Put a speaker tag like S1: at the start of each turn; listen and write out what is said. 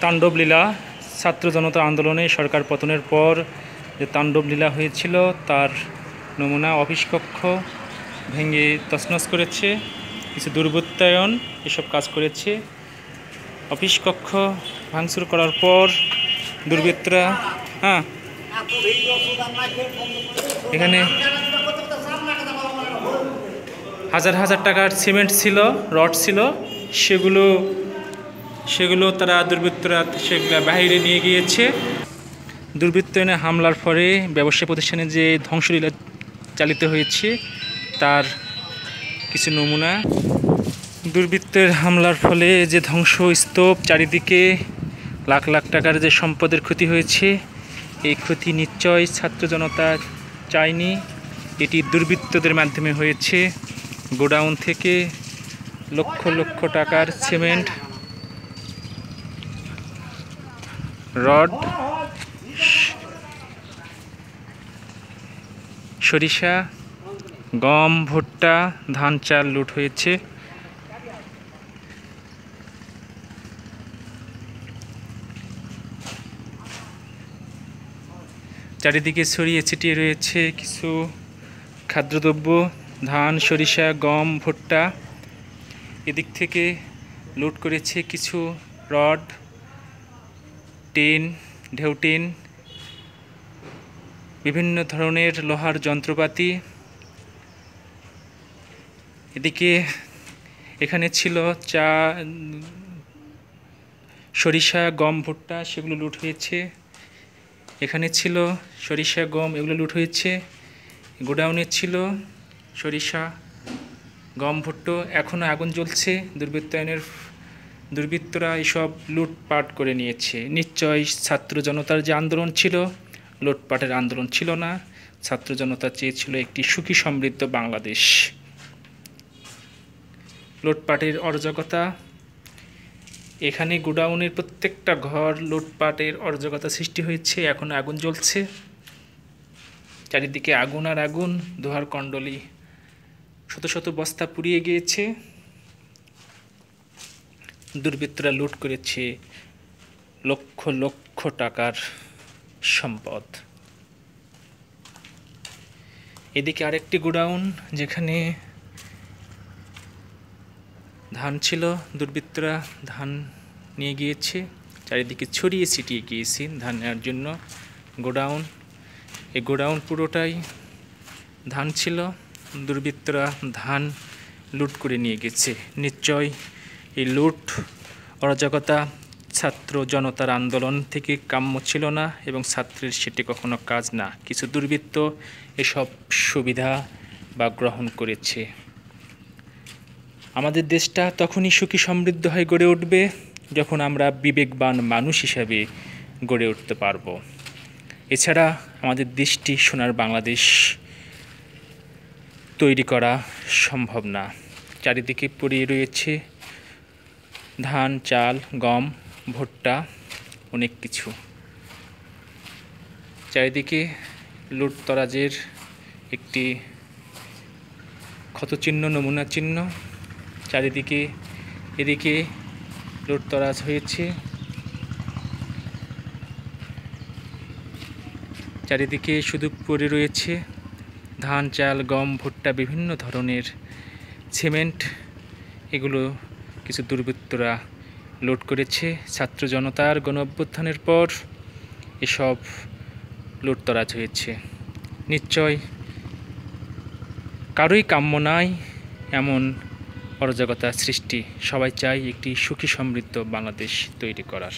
S1: তাণ্ডবলীলা ছাত্র জনতা আন্দোলনে সরকার পতনের পর যে তাণ্ডবলীলা হয়েছিল তার নমুনা অফিস কক্ষ ভেঙে তছনছ করেছে, কিছু দুর্বৃত্তায়ন এসব কাজ করেছে। অফিস কক্ষ ভাঙচুর করার পর দুর্বৃত্তরা এখানে হাজার হাজার টাকার সিমেন্ট ছিল, রড ছিল, সেগুলো তারা দুর্বৃত্তরা সেগুলো বাইরে নিয়ে গিয়েছে। দুর্বৃত্তায়নে হামলার ফলে ব্যবসা প্রতিষ্ঠানে যে ধ্বংসলীলা চালিত হয়েছে তার কিছু নমুনা। দুর্বৃত্তের হামলার ফলে যে ধ্বংসস্তূপ, চারিদিকে লাখ লাখ টাকার যে সম্পদের ক্ষতি হয়েছে, এই ক্ষতি নিশ্চয় ছাত্র জনতা চায়নি, এটি দুর্বৃত্তদের মাধ্যমে হয়েছে। গোডাউন থেকে লক্ষ লক্ষ টাকার সিমেন্ট, রড, সরিষা, গম, ভুট্টা, ধান, চাল লুট হয়েছে। চারিদিকে ছড়িয়ে ছিটিয়ে রয়েছে কিছু খাদ্যদ্রব্য, ধান, সরিষা, গম, ভুট্টা। এদিক থেকে লুট করেছে কিছু রড, টিন, ঢেউটিন, বিভিন্ন ধরনের লোহার যন্ত্রপাতি। এখানে ছিল সরিষা, গম, ভুট্টা, সেগুলো লুট হয়েছে। এখানে ছিল সরিষা, গম, এগুলো লুট হয়েছে। গোডাউনে ছিল সরিষা, গম, ভুট্টো, এখনও আগুন জ্বলছে। দুর্বৃত্তরা এসব লুটপাট করে নিয়েছে। নিশ্চয় ছাত্র জনতার যে আন্দোলন ছিল, লুটপাটের আন্দোলন ছিল না। ছাত্র জনতা চেয়েছিল একটি সুখী সমৃদ্ধ বাংলাদেশ। লুটপাটের অরাজকতা, এখানে গোডাউনের প্রত্যেকটা ঘর লুটপাটের অরাজকতা সৃষ্টি হয়েছে। এখন আগুন জ্বলছে, চারিদিকে আগুন আর আগুন, দোহার কণ্ডলি, শত শত বস্তা পুড়িয়ে গিয়েছে। দুর্বৃত্তরা লুট করেছে লক্ষ লক্ষ টাকার সম্পদ। এদিকে আরেকটি গোডাউন, যেখানে ধান ছিল, দুর্বৃত্তরা ধান নিয়ে গিয়েছে। চারিদিকে ছড়িয়ে ছিটিয়ে গিয়েছে ধান নেওয়ার জন্য গোডাউন। এই গোডাউন পুরোটাই ধান ছিল, দুর্বৃত্তরা ধান লুট করে নিয়ে গেছে। নিশ্চয় এই লুট অরাজকতা ছাত্র জনতার আন্দোলন থেকে কাম্য ছিল না, এবং ছাত্রের সেটি কখনো কাজ না। কিছু দুর্বৃত্ত এসব সুবিধা বা গ্রহণ করেছে। আমাদের দেশটা তখনই সুখী সমৃদ্ধ হয়ে গড়ে উঠবে যখন আমরা বিবেকবান মানুষ হিসাবে গড়ে উঠতে পারব। এছাড়া আমাদের দেশটি সোনার বাংলাদেশ তৈরি করা সম্ভব না। চারিদিকে পড়ে রয়েছে ধান, চাল, গম, ভুট্টা, অনেক কিছু। চারিদিকে লুটতরাজের একটি ক্ষতচিহ্ন, নমুনা চিহ্ন। চারিদিকে এদিকে লুটতরাজ হয়েছে, চারিদিকে শুধু পড়ে রয়েছে ধান, চাল, গম, ভুট্টা, বিভিন্ন ধরনের সিমেন্ট। এগুলো কিছু দুর্বৃত্তরা লুট করেছে। ছাত্র জনতার গণ অভ্যুত্থানের পর এসব লুটতরাজ হয়েছে। নিশ্চয় কারোই কাম্য নাই এমন অরাজকতা সৃষ্টি। সবাই চায় একটি সুখী সমৃদ্ধ বাংলাদেশ তৈরি করার।